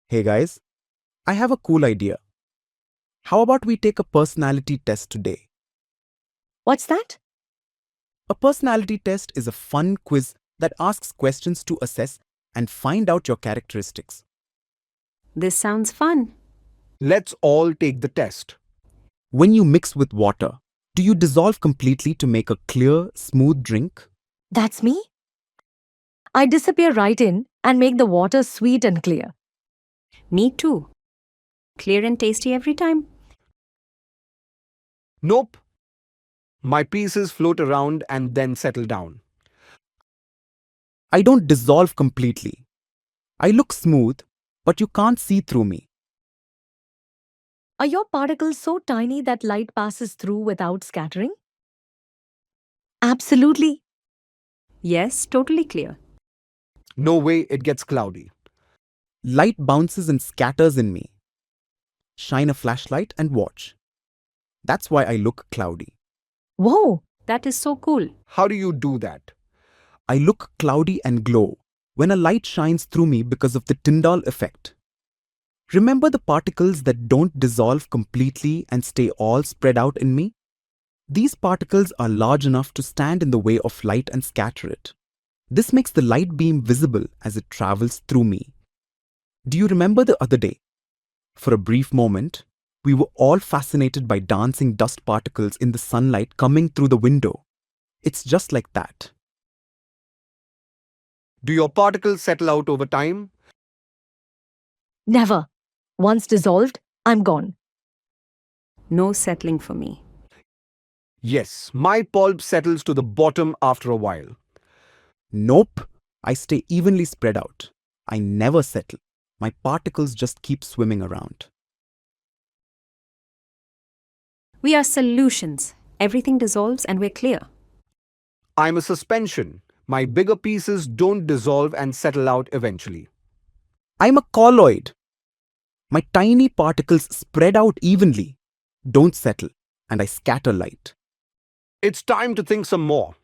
Hey guys, I have a cool idea. How about we take a personality test today? What's that? A personality test is a fun quiz that asks questions to assess and find out your characteristics. This sounds fun. Let's all take the test. When you mix with water, do you dissolve completely to make a clear, smooth drink? That's me? I disappear right in and make the water sweet and clear. Me too. Clear and tasty every time. Nope. My pieces float around and then settle down. I don't dissolve completely. I look smooth, but you can't see through me. Are your particles so tiny that light passes through without scattering? Absolutely. Yes, totally clear. No way it gets cloudy. Light bounces and scatters in me. Shine a flashlight and watch. That's why I look cloudy. Whoa! That is so cool. How do you do that? I look cloudy and glow when a light shines through me because of the Tyndall effect. Remember the particles that don't dissolve completely and stay all spread out in me? These particles are large enough to stand in the way of light and scatter it. This makes the light beam visible as it travels through me. Do you remember the other day? For a brief moment, we were all fascinated by dancing dust particles in the sunlight coming through the window. It's just like that. Do your particles settle out over time? Never. Once dissolved, I'm gone. No settling for me. Yes, my pulp settles to the bottom after a while. Nope, I stay evenly spread out. I never settle. My particles just keep swimming around. We are solutions. Everything dissolves and we're clear. I'm a suspension. My bigger pieces don't dissolve and settle out eventually. I'm a colloid. My tiny particles spread out evenly, don't settle, and I scatter light. It's time to think some more.